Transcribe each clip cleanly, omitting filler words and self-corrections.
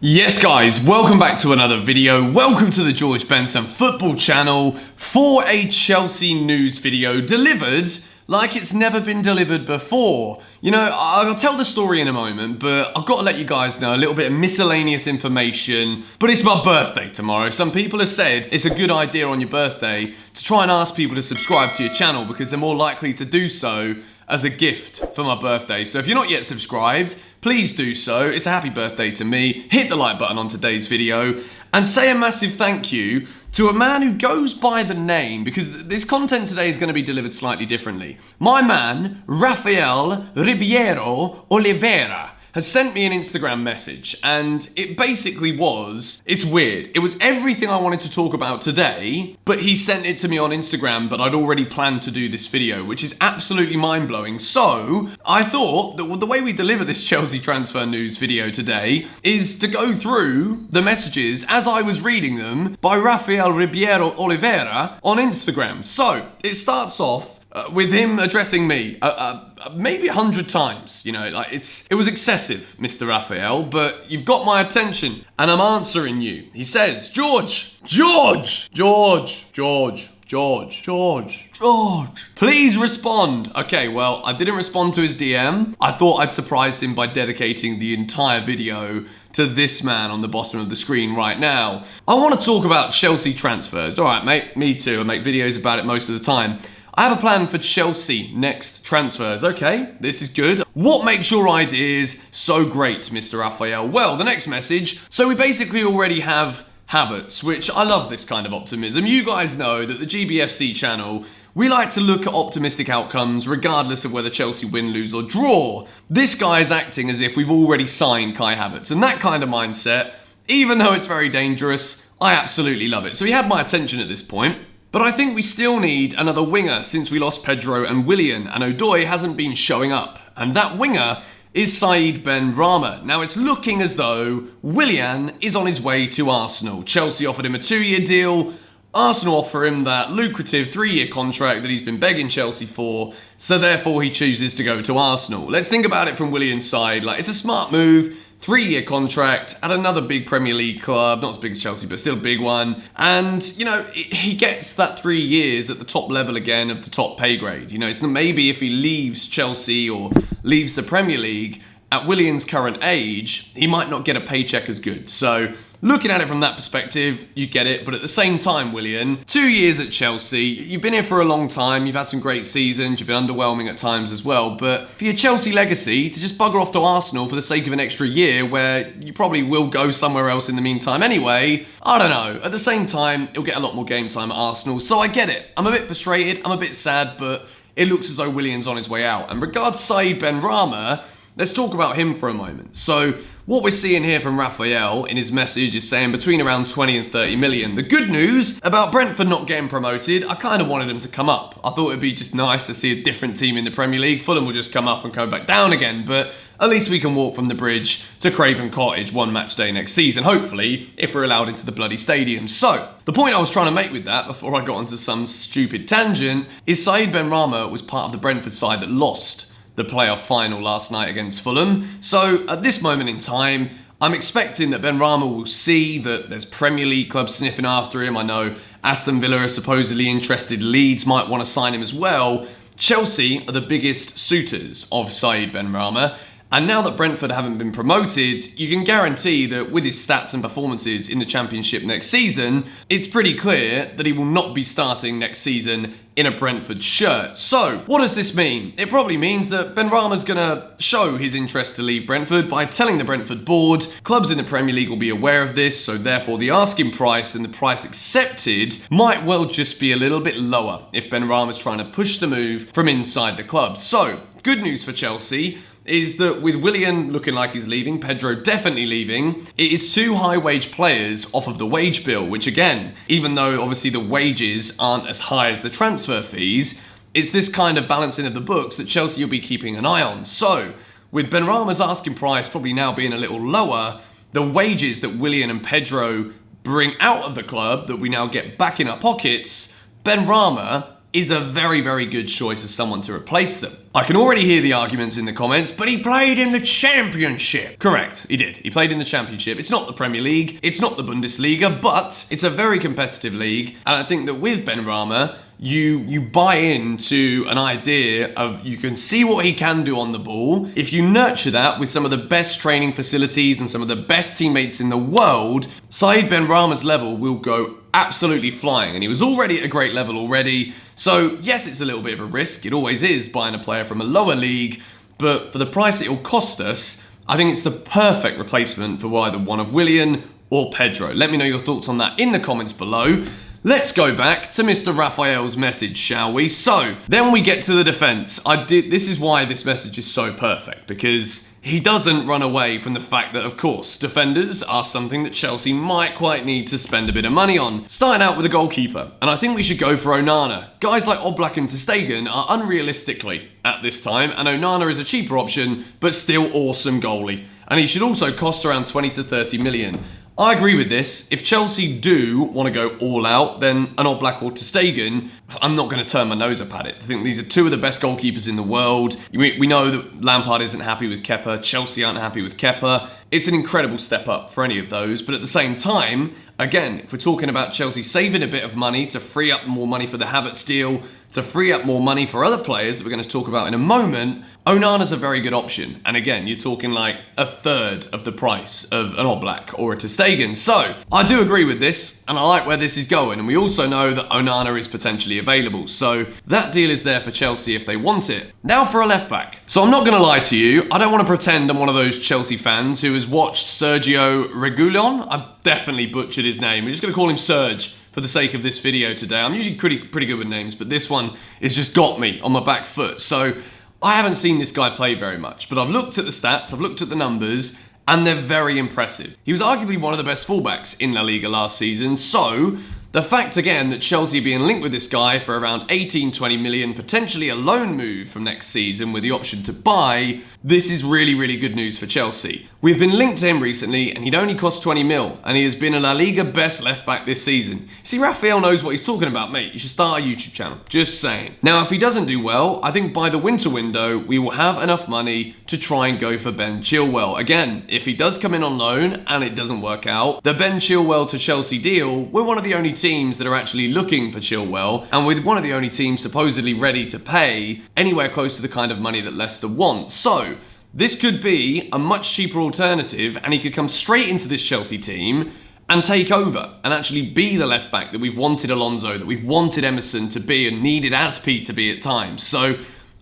Yes guys, welcome back to another video. Welcome to the George Benson football channel for a Chelsea news video delivered like it's never been delivered before. You know, I'll tell the story in a moment, but I've got to let you guys know a little bit of miscellaneous information. But it's my birthday tomorrow. Some people have said it's a good idea on your birthday to try and ask people to subscribe to your channel because they're more likely to do so as a gift for my birthday. So if you're not yet subscribed, please do so. It's a happy birthday to me. Hit the like button on today's video and say a massive thank you to a man who goes by the name, because this content today is going to be delivered slightly differently. My man, Rafael Ribeiro Oliveira, has sent me an Instagram message, and it basically was, it's weird. It was everything I wanted to talk about today, but he sent it to me on Instagram, but I'd already planned to do this video, which is absolutely mind-blowing. So, I thought that the way we deliver this Chelsea transfer news video today is to go through the messages as I was reading them by Rafael Ribeiro Oliveira on Instagram. So, it starts off with him addressing me maybe 100 times, you know, like it was excessive, Mr. Raphael, but you've got my attention and I'm answering you. He says, George, please respond. Okay, well, I didn't respond to his DM. I thought I'd surprise him by dedicating the entire video to this man on the bottom of the screen right now. I want to talk about Chelsea transfers. All right, mate, me too. I make videos about it most of the time. I have a plan for Chelsea next transfers. Okay, this is good. What makes your ideas so great, Mr. Raphael? Well, the next message. So we basically already have Havertz, which I love this kind of optimism. You guys know that the GBFC channel, we like to look at optimistic outcomes regardless of whether Chelsea win, lose or draw. This guy is acting as if we've already signed Kai Havertz, and that kind of mindset, even though it's very dangerous, I absolutely love it. So he had my attention at this point. But I think we still need another winger since we lost Pedro and Reguilion, and Odoi hasn't been showing up. And that winger is Said Benrahma. Now it's looking as though Reguilion is on his way to Arsenal. Chelsea offered him a 2-year deal. Arsenal offer him that lucrative 3-year contract that he's been begging Chelsea for, so therefore he chooses to go to Arsenal. Let's think about it from Reguilion's side. Like, it's a smart move. 3-year contract at another big Premier League club, not as big as Chelsea, but still a big one. And, you know, he gets that 3 years at the top level again of the top pay grade. You know, it's maybe if he leaves Chelsea or leaves the Premier League at Reguilion's current age, he might not get a paycheck as good. So, looking at it from that perspective, you get it. But at the same time, Reguilion, 2 years at Chelsea, you've been here for a long time, you've had some great seasons, you've been underwhelming at times as well. But for your Chelsea legacy, to just bugger off to Arsenal for the sake of an extra year, where you probably will go somewhere else in the meantime anyway, I don't know. At the same time, he'll get a lot more game time at Arsenal, so I get it. I'm a bit frustrated, I'm a bit sad, but it looks as though Reguilion's on his way out. And regards Said Benrahma, let's talk about him for a moment. So, what we're seeing here from Raphael in his message is saying between around 20 and 30 million. The good news about Brentford not getting promoted, I kind of wanted them to come up. I thought it'd be just nice to see a different team in the Premier League. Fulham will just come up and go back down again, but at least we can walk from the bridge to Craven Cottage one match day next season, hopefully, if we're allowed into the bloody stadium. So, the point I was trying to make with that, before I got onto some stupid tangent, is Said Benrahma was part of the Brentford side that lost the playoff final last night against Fulham. So at this moment in time, I'm expecting that Benrahma will see that there's Premier League clubs sniffing after him. I know Aston Villa are supposedly interested. Leeds might want to sign him as well. Chelsea are the biggest suitors of Said Benrahma. And now that Brentford haven't been promoted, you can guarantee that with his stats and performances in the Championship next season, it's pretty clear that he will not be starting next season in a Brentford shirt. So, what does this mean? It probably means that Benrahma's going to show his interest to leave Brentford by telling the Brentford board. Clubs in the Premier League will be aware of this, so therefore the asking price and the price accepted might well just be a little bit lower if Benrahma's trying to push the move from inside the club. So, good news for Chelsea is that with Reguilon looking like he's leaving, Pedro definitely leaving, it is 2 high-wage players off of the wage bill, which again, even though obviously the wages aren't as high as the transfer fees, it's this kind of balancing of the books that Chelsea will be keeping an eye on. So, with Benrahma's asking price probably now being a little lower, the wages that Reguilon and Pedro bring out of the club that we now get back in our pockets, Benrahma is a very, very good choice as someone to replace them. I can already hear the arguments in the comments, but he played in the Championship. Correct, he did. He played in the Championship. It's not the Premier League, it's not the Bundesliga, but it's a very competitive league. And I think that with Benrahma, you buy into an idea of you can see what he can do on the ball. If you nurture that with some of the best training facilities and some of the best teammates in the world, Said Benrahma's level will go absolutely flying. And he was already at a great level already. So yes, it's a little bit of a risk. It always is buying a player from a lower league. But for the price it will cost us, I think it's the perfect replacement for either one of Reguilon or Pedro. Let me know your thoughts on that in the comments below. Let's go back to Mr. Raphael's message, shall we? So, then we get to the defence. This is why this message is so perfect, because he doesn't run away from the fact that, of course, defenders are something that Chelsea might quite need to spend a bit of money on. Starting out with a goalkeeper, and I think we should go for Onana. Guys like Oblak and ter Stegen are unrealistically at this time, and Onana is a cheaper option, but still awesome goalie. And he should also cost around 20 to 30 million. I agree with this. If Chelsea do want to go all out, then an Oblak or ter Stegen, I'm not going to turn my nose up at it. I think these are two of the best goalkeepers in the world. We know that Lampard isn't happy with Kepa. Chelsea aren't happy with Kepa. It's an incredible step up for any of those. But at the same time, again, if we're talking about Chelsea saving a bit of money to free up more money for the Havertz deal, to free up more money for other players that we're going to talk about in a moment, Onana's a very good option. And again, you're talking like a third of the price of an Oblak or a ter Stegen. So, I do agree with this, and I like where this is going. And we also know that Onana is potentially available. So, that deal is there for Chelsea if they want it. Now for a left back. So, I'm not going to lie to you. I don't want to pretend I'm one of those Chelsea fans who has watched Sergio Reguilon. I've definitely butchered his name. We're just going to call him Serge for the sake of this video today. I'm usually pretty good with names, but this one has just got me on my back foot. So I haven't seen this guy play very much, but I've looked at the stats, I've looked at the numbers, and they're very impressive. He was arguably one of the best fullbacks in La Liga last season, so the fact again that Chelsea are being linked with this guy for around 18-20 million, potentially a loan move from next season with the option to buy, this is really, really good news for Chelsea. We've been linked to him recently and he'd only cost 20 mil and he has been a La Liga best left back this season. See, Raphael knows what he's talking about, mate. You should start a YouTube channel. Just saying. Now, if he doesn't do well, I think by the winter window, we will have enough money to try and go for Ben Chilwell. Again, if he does come in on loan and it doesn't work out, the Ben Chilwell to Chelsea deal, we're one of the only teams that are actually looking for Chilwell, and with one of the only teams supposedly ready to pay anywhere close to the kind of money that Leicester wants. So this could be a much cheaper alternative, and he could come straight into this Chelsea team and take over and actually be the left back that we've wanted Alonso, that we've wanted Emerson to be and needed Aspi to be at times. So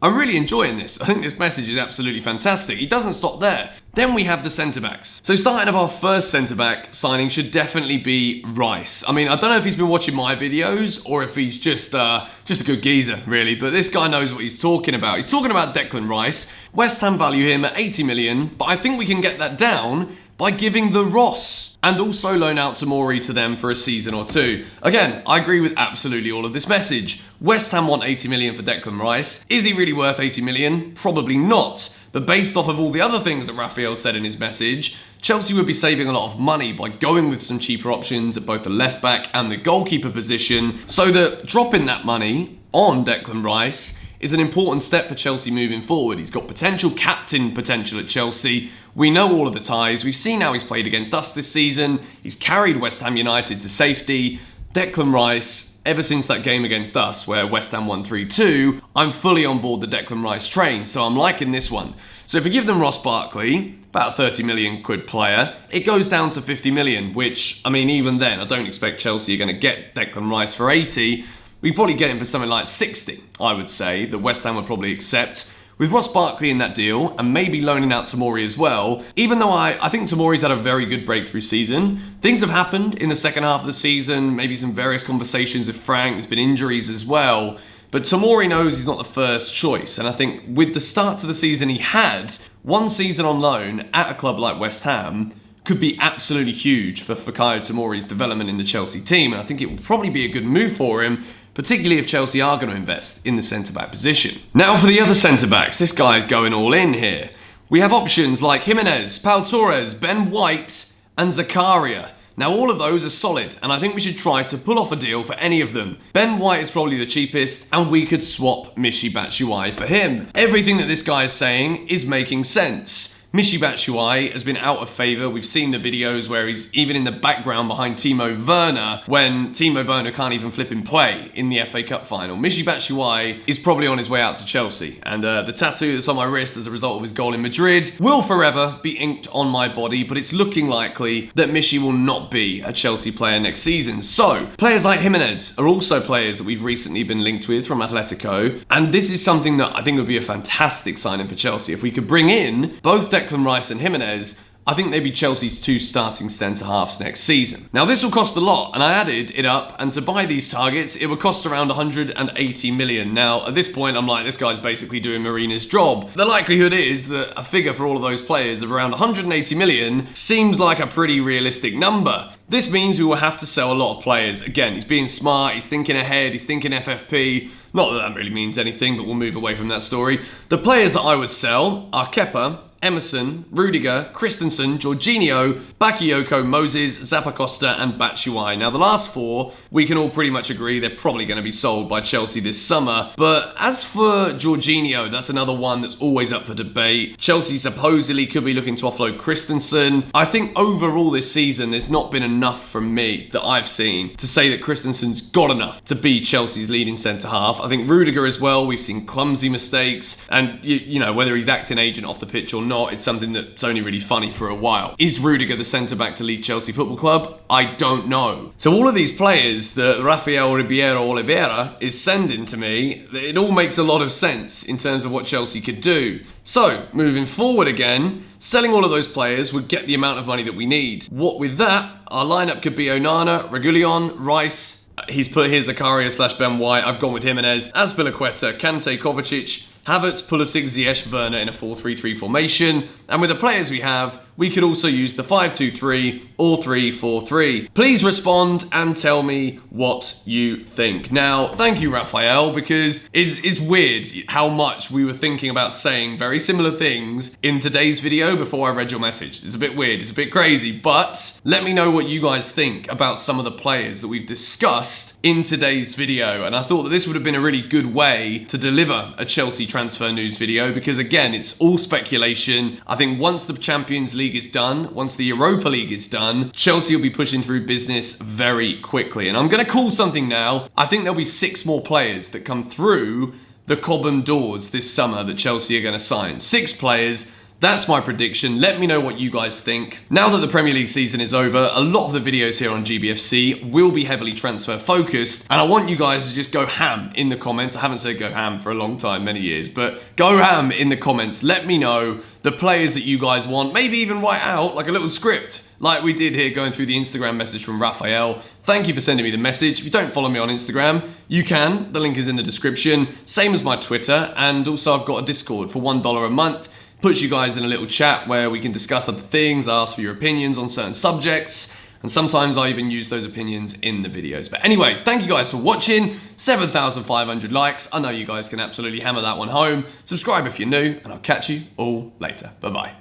I'm really enjoying this. I think this message is absolutely fantastic. He doesn't stop there. Then we have the centre-backs. So starting of our first centre-back signing should definitely be Rice. I mean, I don't know if he's been watching my videos or if he's just a good geezer, really. But this guy knows what he's talking about. He's talking about Declan Rice. West Ham value him at 80 million, but I think we can get that down by giving the Ross and also loan out Tomori to them for a season or two. Again, I agree with absolutely all of this message. West Ham want 80 million for Declan Rice. Is he really worth 80 million? Probably not. But based off of all the other things that Raphael said in his message, Chelsea would be saving a lot of money by going with some cheaper options at both the left back and the goalkeeper position, so that dropping that money on Declan Rice is an important step for Chelsea moving forward. He's got captain potential at Chelsea. We know all of the ties. We've seen how he's played against us this season. He's carried West Ham United to safety. Declan Rice, ever since that game against us where West Ham won 3-2, I'm fully on board the Declan Rice train, so I'm liking this one. So if we give them Ross Barkley, about a 30 million quid player, it goes down to 50 million, which, I mean, even then, I don't expect Chelsea are going to get Declan Rice for 80. We'd probably get him for something like 60, I would say, that West Ham would probably accept. With Ross Barkley in that deal, and maybe loaning out Tomori as well, even though I think Tomori's had a very good breakthrough season, things have happened in the second half of the season, maybe some various conversations with Frank, there's been injuries as well, but Tomori knows he's not the first choice, and I think with the start to the season he had, one season on loan at a club like West Ham could be absolutely huge for Fikayo Tomori's development in the Chelsea team, and I think it will probably be a good move for him, particularly if Chelsea are going to invest in the centre-back position. Now for the other centre-backs, this guy's going all in here. We have options like Gimenez, Pau Torres, Ben White, and Zakaria. Now all of those are solid, and I think we should try to pull off a deal for any of them. Ben White is probably the cheapest, and we could swap Michy Batshuayi for him. Everything that this guy is saying is making sense. Michy Batshuayi has been out of favour. We've seen the videos where he's even in the background behind Timo Werner when Timo Werner can't even flip and play in the FA Cup final. Michy Batshuayi is probably on his way out to Chelsea, and the tattoo that's on my wrist as a result of his goal in Madrid will forever be inked on my body, but it's looking likely that Michy will not be a Chelsea player next season. So, players like Gimenez are also players that we've recently been linked with from Atletico, and this is something that I think would be a fantastic signing for Chelsea. If we could bring in both Declan Rice and Gimenez, I think they'd be Chelsea's 2 starting centre-halves next season. Now this will cost a lot, and I added it up, and to buy these targets, it would cost around 180 million. Now, at this point, I'm like, this guy's basically doing Marina's job. The likelihood is that a figure for all of those players of around 180 million seems like a pretty realistic number. This means we will have to sell a lot of players. Again, he's being smart, he's thinking ahead, he's thinking FFP. Not that that really means anything, but we'll move away from that story. The players that I would sell are Kepa, Emerson, Rudiger, Christensen, Jorginho, Bakayoko, Moses, Zappacosta and Batshuayi. Now the last 4, we can all pretty much agree they're probably going to be sold by Chelsea this summer. But as for Jorginho, that's another one that's always up for debate. Chelsea supposedly could be looking to offload Christensen. I think overall this season there's not been enough from me that I've seen to say that Christensen's got enough to be Chelsea's leading centre-half. I think Rudiger as well, we've seen clumsy mistakes, and you know, whether he's acting agent off the pitch or not, it's something that's only really funny for a while. Is Rudiger the centre-back to lead Chelsea Football Club? I don't know. So all of these players that Rafael Ribeiro Oliveira is sending to me, it all makes a lot of sense in terms of what Chelsea could do. So, moving forward again, selling all of those players would get the amount of money that we need. What with that, our lineup could be Onana, Reguilion, Rice. He's put here Zakaria / Ben White. I've gone with Gimenez, Azpilicueta, Kante, Kovacic, Havertz, Pulisic, Ziyech, Werner in a 4-3-3 formation. And with the players we have, we could also use the 5-2-3 or 3-4-3. Please respond and tell me what you think. Now, thank you, Raphael, because it's weird how much we were thinking about saying very similar things in today's video before I read your message. It's a bit weird, it's a bit crazy, but let me know what you guys think about some of the players that we've discussed in today's video. And I thought that this would have been a really good way to deliver a Chelsea transfer news video, because again, it's all speculation. I think once the Champions League is done, once the Europa League is done, Chelsea will be pushing through business very quickly. And I'm going to call something now. I think there'll be 6 more players that come through the Cobham doors this summer that Chelsea are going to sign. 6 players. That's my prediction. Let me know what you guys think. Now that the Premier League season is over, a lot of the videos here on GBFC will be heavily transfer focused, and I want you guys to just go ham in the comments. I haven't said go ham for a long time, many years, but go ham in the comments. Let me know the players that you guys want. Maybe even write out like a little script, like we did here going through the Instagram message from Raphael. Thank you for sending me the message. If you don't follow me on Instagram, you can. The link is in the description. Same as my Twitter, and also I've got a Discord for $1 a month. Puts you guys in a little chat where we can discuss other things, ask for your opinions on certain subjects, and sometimes I even use those opinions in the videos. But anyway, thank you guys for watching. 7,500 likes. I know you guys can absolutely hammer that one home. Subscribe if you're new, and I'll catch you all later. Bye-bye.